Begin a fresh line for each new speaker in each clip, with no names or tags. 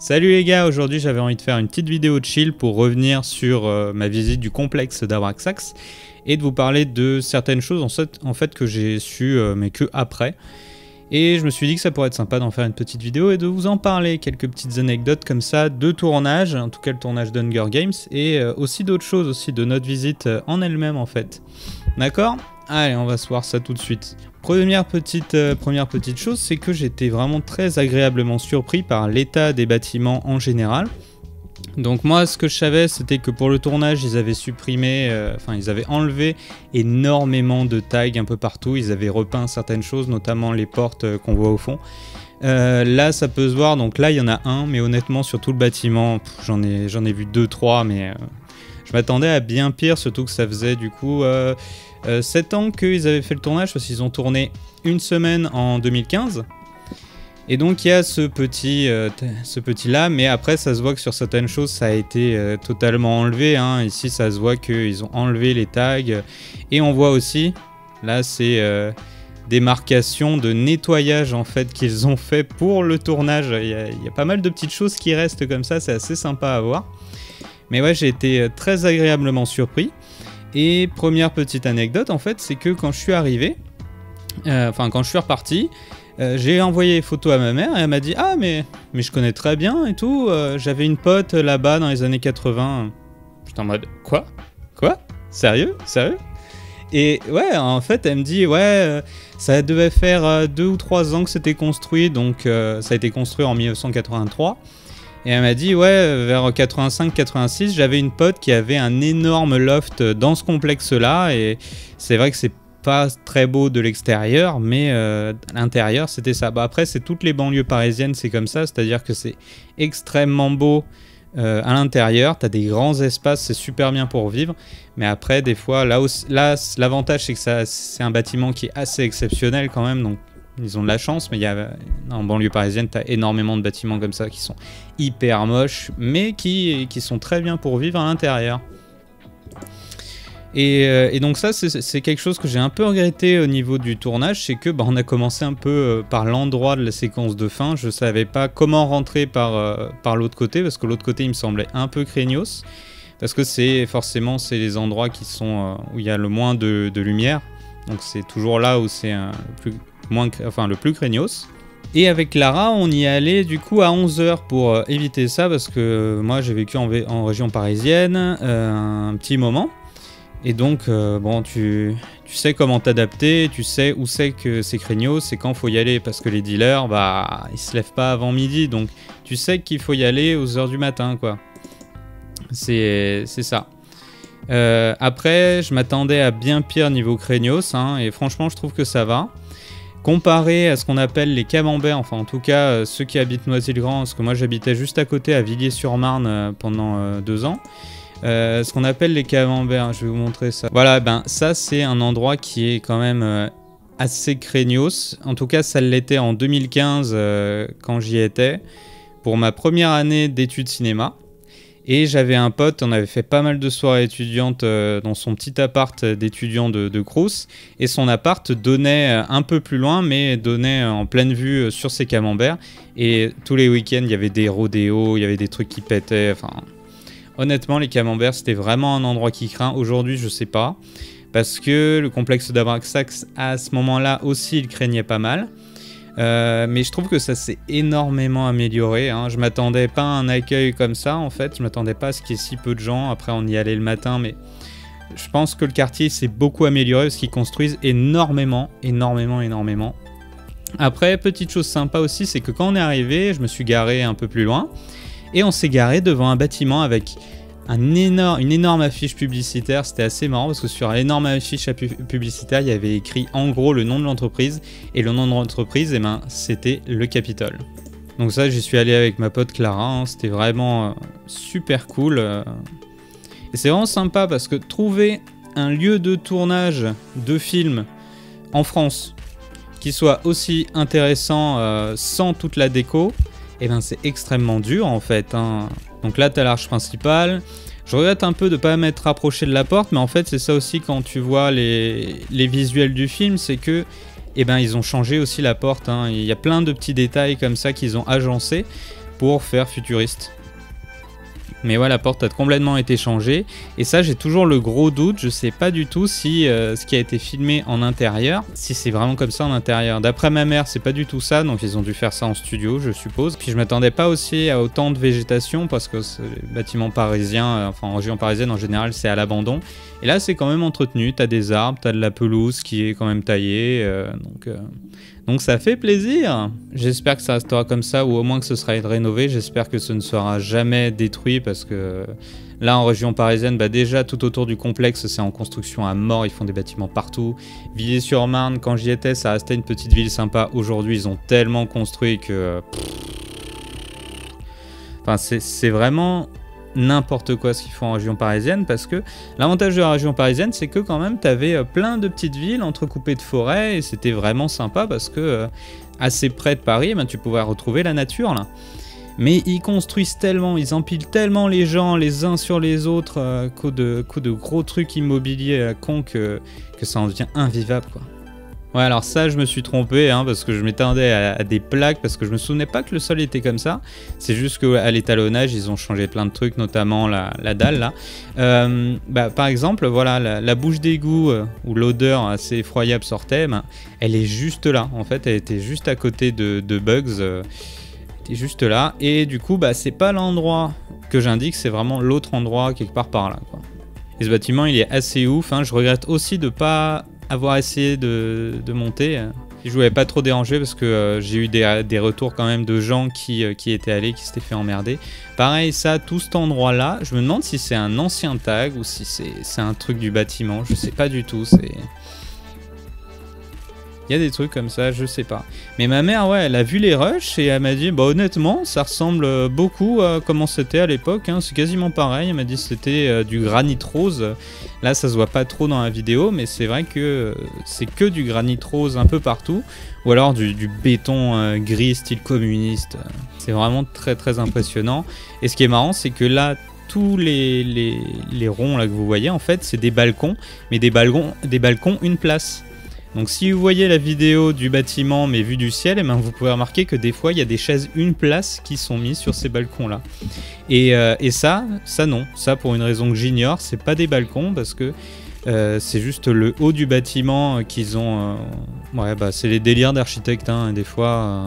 Salut les gars, aujourd'hui j'avais envie de faire une petite vidéo de chill pour revenir sur ma visite du complexe d'Abraxas et de vous parler de certaines choses en fait que j'ai su mais que après. Et je me suis dit que ça pourrait être sympa d'en faire une petite vidéo et de vous en parler, quelques petites anecdotes comme ça de tournage, en tout cas le tournage d'Hunger Games et aussi d'autres choses aussi de notre visite en elle-même en fait. D'accord ? Allez, on va se voir ça tout de suite. Première petite chose, c'est que j'étais vraiment très agréablement surpris par l'état des bâtiments en général. Donc moi, ce que je savais, c'était que pour le tournage, ils avaient supprimé, ils avaient enlevé énormément de tags un peu partout. Ils avaient repeint certaines choses, notamment les portes qu'on voit au fond. Là, ça peut se voir. Donc là, il y en a un, mais honnêtement, sur tout le bâtiment, j'en ai vu 2-3, mais je m'attendais à bien pire, surtout que ça faisait du coup 7 ans qu'ils avaient fait le tournage, parce qu'ils ont tourné une semaine en 2015. Et donc il y a ce petit là, mais après ça se voit que sur certaines choses ça a été totalement enlevé, hein. Ici ça se voit qu'ils ont enlevé les tags. Et on voit aussi, là c'est des marcations de nettoyage en fait qu'ils ont fait pour le tournage. Il y a pas mal de petites choses qui restent comme ça, c'est assez sympa à voir. Mais ouais, j'ai été très agréablement surpris. Et première petite anecdote en fait, c'est que quand je suis arrivé, quand je suis reparti, j'ai envoyé les photos à ma mère et elle m'a dit « Ah mais je connais très bien et tout, j'avais une pote là-bas dans les années 80. » J'étais en mode « Quoi ? Quoi ? Sérieux ? Sérieux ?» Et ouais, en fait, elle me dit « Ouais, ça devait faire 2 ou 3 ans que c'était construit, donc ça a été construit en 1983. » Et elle m'a dit, ouais, vers 85-86, j'avais une pote qui avait un énorme loft dans ce complexe-là. Et c'est vrai que c'est pas très beau de l'extérieur, mais à l'intérieur, c'était ça. Bah, après, c'est toutes les banlieues parisiennes, c'est comme ça. C'est-à-dire que c'est extrêmement beau à l'intérieur. T'as des grands espaces, c'est super bien pour vivre. Mais après, des fois, là l'avantage, c'est que c'est un bâtiment qui est assez exceptionnel quand même. Donc, ils ont de la chance, mais en banlieue parisienne, tu as énormément de bâtiments comme ça qui sont hyper moches, mais qui sont très bien pour vivre à l'intérieur. Et donc ça, c'est quelque chose que j'ai un peu regretté au niveau du tournage, c'est que on a commencé un peu par l'endroit de la séquence de fin. Je savais pas comment rentrer par l'autre côté, parce que l'autre côté, il me semblait un peu craignos, parce que c'est les endroits qui sont où il y a le moins de lumière. Donc c'est toujours là où c'est le plus craignos. Et avec Lara, on y allait du coup à 11 h pour éviter ça, parce que moi j'ai vécu en région parisienne un petit moment. Et donc, tu sais comment t'adapter, tu sais où c'est que c'est craignos, c'est quand faut y aller, parce que les dealers, ils se lèvent pas avant midi, donc tu sais qu'il faut y aller aux heures du matin, quoi. C'est ça. Après, je m'attendais à bien pire niveau craignos, hein, et franchement, je trouve que ça va. Comparé à ce qu'on appelle les camemberts, enfin en tout cas ceux qui habitent Noisy-le-Grand, parce que moi j'habitais juste à côté à Villiers-sur-Marne pendant 2 ans. Ce qu'on appelle les camemberts, je vais vous montrer ça. Voilà, ça c'est un endroit qui est quand même assez craignos. En tout cas ça l'était en 2015 quand j'y étais, pour ma première année d'études cinéma. Et j'avais un pote, on avait fait pas mal de soirées étudiantes dans son petit appart d'étudiant de Crous. Et son appart donnait un peu plus loin, mais donnait en pleine vue sur ces camemberts. Et tous les week-ends, il y avait des rodéos, il y avait des trucs qui pétaient. Enfin, honnêtement, les camemberts, c'était vraiment un endroit qui craint. Aujourd'hui, je sais pas. Parce que le complexe d'Abraxas, à ce moment-là aussi, il craignait pas mal. Mais je trouve que ça s'est énormément amélioré, hein. Je m'attendais pas à un accueil comme ça en fait, je m'attendais pas à ce qu'il y ait si peu de gens. Après on y allait le matin, mais je pense que le quartier s'est beaucoup amélioré parce qu'ils construisent énormément. Après, petite chose sympa aussi, c'est que quand on est arrivé, je me suis garé un peu plus loin et on s'est garé devant un bâtiment avec une énorme affiche publicitaire. C'était assez marrant parce que sur l'énorme affiche publicitaire, il y avait écrit en gros le nom de l'entreprise. Et le nom de l'entreprise, c'était le Capitole. Donc ça, j'y suis allé avec ma pote Clara, hein. C'était vraiment super cool. Et c'est vraiment sympa parce que trouver un lieu de tournage de film en France qui soit aussi intéressant sans toute la déco, c'est extrêmement dur en fait, hein. Donc là, tu as l'arche principale. Je regrette un peu de ne pas m'être rapproché de la porte, mais en fait, c'est ça aussi quand tu vois les visuels du film, c'est que ils ont changé aussi la porte, hein. Il y a plein de petits détails comme ça qu'ils ont agencés pour faire futuriste. Mais ouais, la porte a complètement été changée. Et ça, j'ai toujours le gros doute. Je sais pas du tout si ce qui a été filmé en intérieur, si c'est vraiment comme ça en intérieur. D'après ma mère, c'est pas du tout ça. Donc ils ont dû faire ça en studio, je suppose. Puis je m'attendais pas aussi à autant de végétation parce que les bâtiments parisiens, enfin en région parisienne en général, c'est à l'abandon. Et là, c'est quand même entretenu. T'as des arbres, t'as de la pelouse qui est quand même taillée. Donc ça fait plaisir. J'espère que ça restera comme ça ou au moins que ce sera rénové. J'espère que ce ne sera jamais détruit parce que là en région parisienne, bah déjà tout autour du complexe c'est en construction à mort. Ils font des bâtiments partout. Villiers-sur-Marne, quand j'y étais, ça restait une petite ville sympa. Aujourd'hui ils ont tellement construit que... Enfin c'est vraiment... n'importe quoi ce qu'ils font en région parisienne parce que l'avantage de la région parisienne c'est que quand même t'avais plein de petites villes entrecoupées de forêts et c'était vraiment sympa parce que assez près de Paris ben, tu pouvais retrouver la nature là. Mais ils construisent tellement, ils empilent tellement les gens les uns sur les autres qu'au de gros trucs immobiliers à la con que ça en devient invivable quoi. Ouais, alors ça, je me suis trompé, hein, parce que je m'attendais à des plaques, parce que je me souvenais pas que le sol était comme ça. C'est juste qu'à l'étalonnage, ils ont changé plein de trucs, notamment la dalle, là. Par exemple, voilà, la bouche d'égout, où l'odeur assez effroyable sortait, elle est juste là. En fait, elle était juste à côté de Bugs. Elle était juste là. Et du coup, c'est pas l'endroit que j'indique, c'est vraiment l'autre endroit, quelque part par là, quoi. Et ce bâtiment, il est assez ouf, hein. Je regrette aussi de pas... avoir essayé de monter. Je voulais pas trop déranger parce que j'ai eu des retours quand même de gens qui étaient allés, qui s'étaient fait emmerder. Pareil, ça, tout cet endroit-là, je me demande si c'est un ancien tag ou si c'est un truc du bâtiment. Je sais pas du tout. Il y a des trucs comme ça, je sais pas. Mais ma mère, ouais, elle a vu les rushs et elle m'a dit, bah honnêtement, ça ressemble beaucoup à comment c'était à l'époque, hein. C'est quasiment pareil. Elle m'a dit que c'était du granit rose. Là, ça se voit pas trop dans la vidéo, mais c'est vrai que c'est que du granit rose un peu partout. Ou alors du béton gris style communiste. C'est vraiment très très impressionnant. Et ce qui est marrant, c'est que là, tous les ronds là, que vous voyez, en fait, c'est des balcons. Mais des balcons une place. Donc si vous voyez la vidéo du bâtiment mais vue du ciel, vous pouvez remarquer que des fois il y a des chaises une place qui sont mises sur ces balcons là. Et ça non, ça pour une raison que j'ignore, c'est pas des balcons parce que c'est juste le haut du bâtiment qu'ils ont... Ouais c'est les délires d'architectes hein, des fois...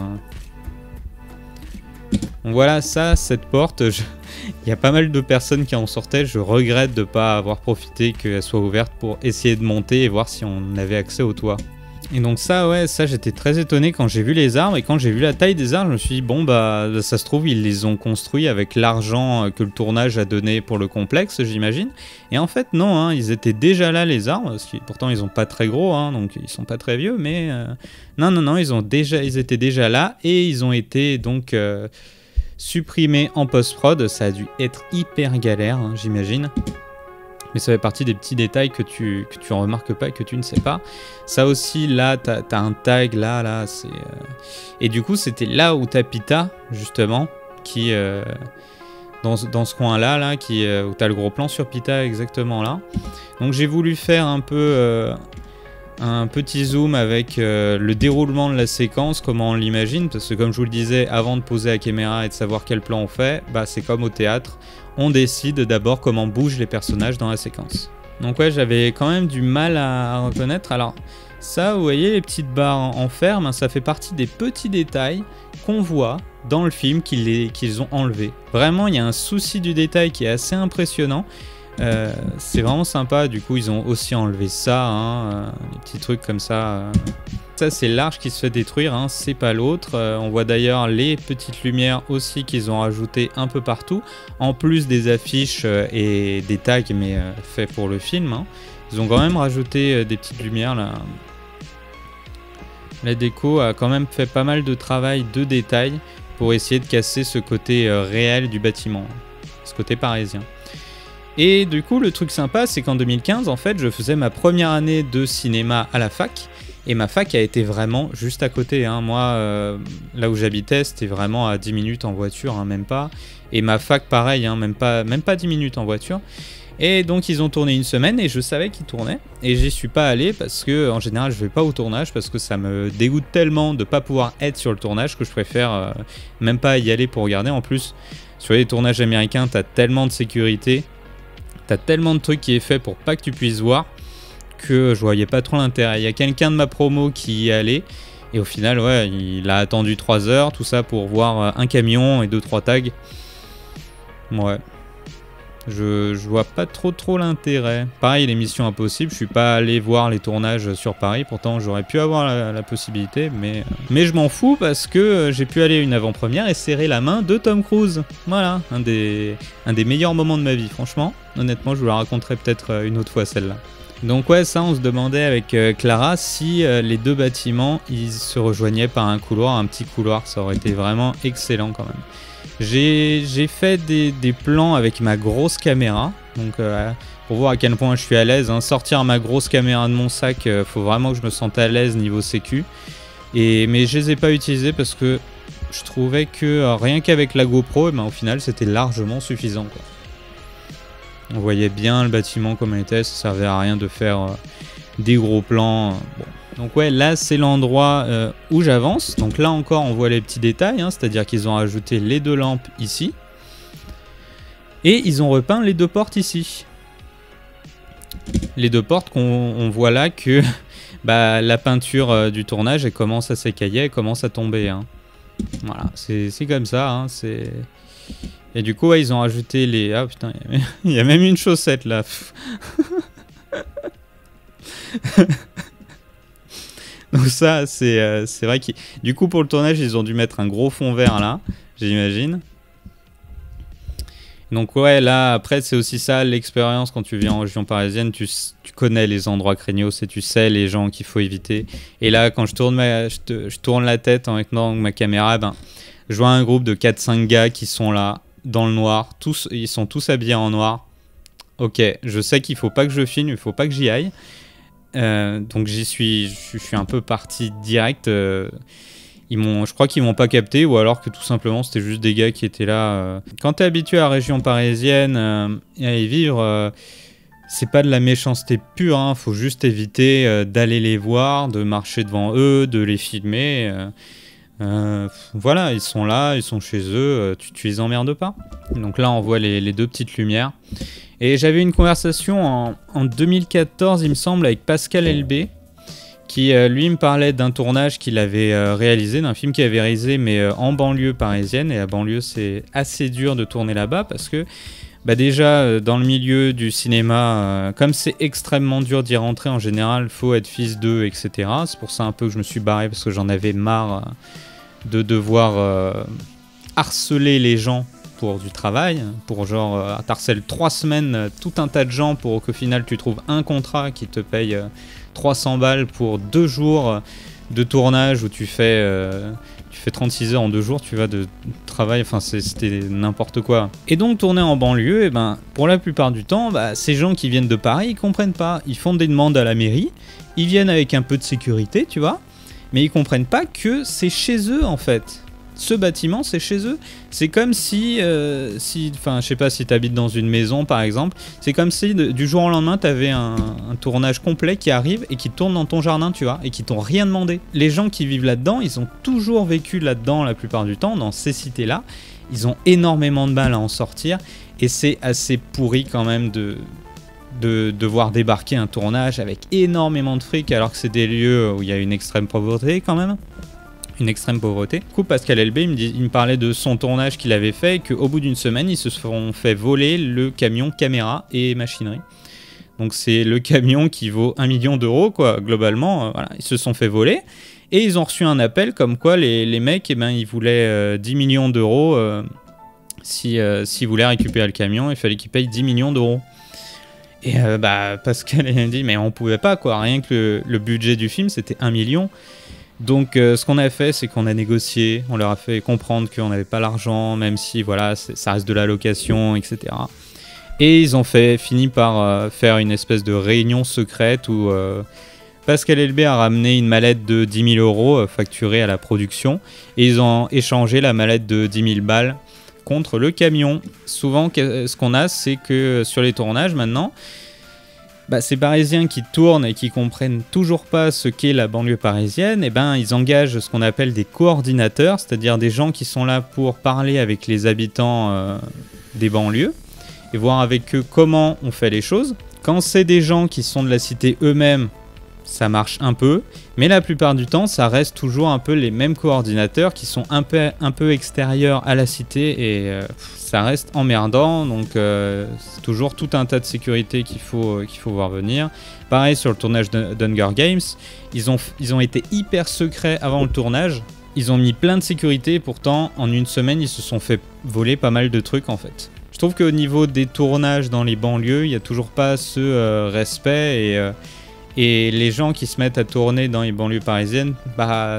Donc voilà, cette porte, il y a pas mal de personnes qui en sortaient, je regrette de ne pas avoir profité qu'elle soit ouverte pour essayer de monter et voir si on avait accès au toit. Et donc ça, ouais, ça j'étais très étonné quand j'ai vu les arbres et quand j'ai vu la taille des arbres, je me suis dit bon ça se trouve ils les ont construits avec l'argent que le tournage a donné pour le complexe, j'imagine. Et en fait non, hein, ils étaient déjà là les arbres, pourtant ils sont pas très gros, hein, donc ils sont pas très vieux, mais non, ils étaient déjà là et ils ont été donc supprimés en post-prod. Ça a dû être hyper galère, hein, j'imagine. Mais ça fait partie des petits détails que tu en remarques pas et que tu ne sais pas. Ça aussi, là, t'as un tag, là, c'est... Et du coup, c'était là où t'as Pita, justement, qui... dans ce coin-là, où t'as le gros plan sur Pita, exactement là. Donc j'ai voulu faire un peu... un petit zoom avec le déroulement de la séquence, comment on l'imagine, parce que comme je vous le disais, avant de poser la caméra et de savoir quel plan on fait, c'est comme au théâtre, on décide d'abord comment bougent les personnages dans la séquence. Donc ouais, j'avais quand même du mal à reconnaître. Alors ça, vous voyez les petites barres en fer, ça fait partie des petits détails qu'on voit dans le film qu'ils ont enlevés. Vraiment, il y a un souci du détail qui est assez impressionnant. C'est vraiment sympa, du coup ils ont aussi enlevé ça, hein, les petits trucs comme ça. Ça c'est l'arche qui se fait détruire, hein, c'est pas l'autre. On voit d'ailleurs les petites lumières aussi qu'ils ont rajoutées un peu partout, en plus des affiches et des tags mais faits pour le film, hein. Ils ont quand même rajouté des petites lumières là. La déco a quand même fait pas mal de travail de détail pour essayer de casser ce côté réel du bâtiment, ce côté parisien. Et du coup, le truc sympa, c'est qu'en 2015, en fait, je faisais ma première année de cinéma à la fac. Et ma fac a été vraiment juste à côté, hein. Moi, là où j'habitais, c'était vraiment à 10 minutes en voiture, hein, même pas. Et ma fac, pareil, hein, même pas 10 minutes en voiture. Et donc ils ont tourné une semaine et je savais qu'ils tournaient. Et j'y suis pas allé parce que en général je vais pas au tournage parce que ça me dégoûte tellement de pas pouvoir être sur le tournage que je préfère même pas y aller pour regarder. En plus, sur les tournages américains, t'as tellement de sécurité, t'as tellement de trucs qui est fait pour pas que tu puisses voir que je voyais pas trop l'intérêt. Il y a quelqu'un de ma promo qui y est allé et au final, ouais, il a attendu 3 heures, tout ça pour voir un camion et 2-3 tags. Ouais. Je vois pas trop l'intérêt. Pareil, les Missions Impossibles, je suis pas allé voir les tournages sur Paris, pourtant j'aurais pu avoir la possibilité, mais je m'en fous parce que j'ai pu aller à une avant-première et serrer la main de Tom Cruise. Voilà, un des meilleurs moments de ma vie, franchement. Honnêtement, je vous la raconterai peut-être une autre fois celle-là. Donc ouais, ça, on se demandait avec Clara si les deux bâtiments, ils se rejoignaient par un couloir, un petit couloir, ça aurait été vraiment excellent quand même. J'ai fait des plans avec ma grosse caméra, donc pour voir à quel point je suis à l'aise. Hein. Sortir ma grosse caméra de mon sac, faut vraiment que je me sente à l'aise niveau sécu. Mais je les ai pas utilisés parce que je trouvais que rien qu'avec la GoPro, au final c'était largement suffisant, quoi. On voyait bien le bâtiment comme il était, ça servait à rien de faire des gros plans. Bon. Donc ouais, là c'est l'endroit où j'avance. Donc là encore on voit les petits détails, hein, c'est-à-dire qu'ils ont ajouté les 2 lampes ici. Et ils ont repeint les 2 portes ici. Les 2 portes qu'on voit là que bah, la peinture du tournage elle commence à s'écailler, elle commence à tomber. Hein. Voilà, c'est comme ça. Hein, et du coup ouais, ils ont ajouté les... Ah putain, il y a même une chaussette là. Donc ça, c'est vrai que... Du coup, pour le tournage, ils ont dû mettre un gros fond vert là, j'imagine. Donc ouais, là, après, c'est aussi ça, l'expérience quand tu viens en région parisienne, tu connais les endroits craignos et tu sais les gens qu'il faut éviter. Et là, quand je tourne la tête en tenant ma caméra, ben, je vois un groupe de 4-5 gars qui sont là, dans le noir. Ils sont tous habillés en noir. Ok, je sais qu'il faut pas que je filme, il faut pas que j'y aille. Donc je suis un peu parti direct. Je crois qu'ils m'ont pas capté, ou alors que tout simplement c'était juste des gars qui étaient là. Quand t'es habitué à la région parisienne et à y vivre, c'est pas de la méchanceté pure, hein. Faut juste éviter d'aller les voir, de marcher devant eux, de les filmer. Voilà, ils sont là, ils sont chez eux, tu les emmerdes pas. Donc là on voit les 2 petites lumières. Et j'avais une conversation en 2014, il me semble, avec Pascal LB, qui lui me parlait d'un tournage qu'il avait réalisé, d'un film qu'il avait réalisé, mais en banlieue parisienne. Et la banlieue, c'est assez dur de tourner là-bas parce que bah déjà, dans le milieu du cinéma, comme c'est extrêmement dur d'y rentrer en général, faut être fils d'eux, etc. C'est pour ça un peu que je me suis barré parce que j'en avais marre de devoir harceler les gens pour du travail, pour genre t'harcèles 3 semaines tout un tas de gens pour qu'au final tu trouves un contrat qui te paye 300 balles pour 2 jours de tournage où tu fais 36 heures en 2 jours, tu vas de travail, enfin c'était n'importe quoi. Et donc tourner en banlieue, et ben, pour la plupart du temps, bah, ces gens qui viennent de Paris, ils comprennent pas, ils font des demandes à la mairie, ils viennent avec un peu de sécurité, tu vois, mais ils comprennent pas que c'est chez eux en fait. Ce bâtiment, c'est chez eux. C'est comme si, enfin, je sais pas si tu habites dans une maison, par exemple. C'est comme si du jour au lendemain, tu avais un tournage complet qui arrive et qui tourne dans ton jardin, tu vois, et qui t'ont rien demandé. Les gens qui vivent là-dedans, ils ont toujours vécu là-dedans la plupart du temps, dans ces cités-là. Ils ont énormément de mal à en sortir, et c'est assez pourri quand même de devoir débarquer un tournage avec énormément de fric, alors que c'est des lieux où il y a une extrême pauvreté quand même. Une extrême pauvreté. Du coup, Pascal LB, il me parlait de son tournage qu'il avait fait et qu'au bout d'une semaine, ils se sont fait voler le camion caméra et machinerie. Donc c'est le camion qui vaut 1 million d'euros, quoi, globalement. Voilà, ils se sont fait voler et ils ont reçu un appel comme quoi les mecs, eh ben, ils voulaient 10 millions d'euros s'ils voulaient récupérer le camion, il fallait qu'ils payent 10 millions d'euros. Et bah, Pascal a dit, mais on pouvait pas, quoi, rien que le budget du film, c'était 1 million. Donc ce qu'on a fait, c'est qu'on a négocié, on leur a fait comprendre qu'on n'avait pas l'argent, même si voilà, ça reste de la location, etc. Et ils ont fini par faire une espèce de réunion secrète où Pascal LB a ramené une mallette de 10 000 euros facturée à la production, et ils ont échangé la mallette de 10 000 balles contre le camion. Souvent, ce qu'on a, c'est que sur les tournages maintenant, ces Parisiens qui tournent et qui comprennent toujours pas ce qu'est la banlieue parisienne, ils engagent ce qu'on appelle des coordinateurs, c'est-à-dire des gens qui sont là pour parler avec les habitants des banlieues et voir avec eux comment on fait les choses. Quand c'est des gens qui sont de la cité eux-mêmes, ça marche un peu, mais la plupart du temps, ça reste toujours un peu les mêmes coordinateurs qui sont un peu extérieurs à la cité et ça reste emmerdant, donc c'est toujours tout un tas de sécurité qu'il faut voir venir. Pareil sur le tournage d'Hunger Games, ils ont été hyper secrets avant le tournage, ils ont mis plein de sécurité et pourtant en une semaine ils se sont fait voler pas mal de trucs en fait. Je trouve qu'au niveau des tournages dans les banlieues, il n'y a toujours pas ce respect et les gens qui se mettent à tourner dans les banlieues parisiennes,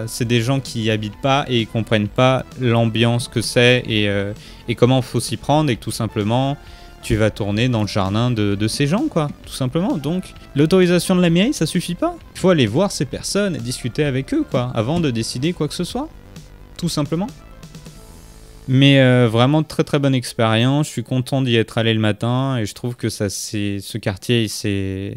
c'est des gens qui n'y habitent pas et ils comprennent pas l'ambiance que c'est et comment il faut s'y prendre et que tout simplement tu vas tourner dans le jardin de ces gens quoi, tout simplement. Donc l'autorisation de la mairie ça suffit pas, il faut aller voir ces personnes et discuter avec eux quoi, avant de décider quoi que ce soit, tout simplement. Mais vraiment très très bonne expérience, je suis content d'y être allé le matin et je trouve que ce quartier il s'est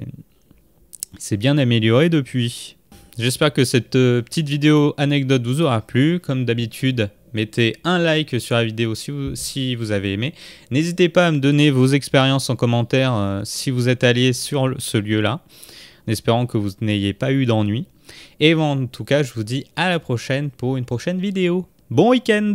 bien amélioré depuis. J'espère que cette petite vidéo anecdote vous aura plu. Comme d'habitude, mettez un like sur la vidéo si vous avez aimé. N'hésitez pas à me donner vos expériences en commentaire si vous êtes allé sur ce lieu-là, en espérant que vous n'ayez pas eu d'ennui. Et en tout cas, je vous dis à la prochaine pour une prochaine vidéo. Bon week-end!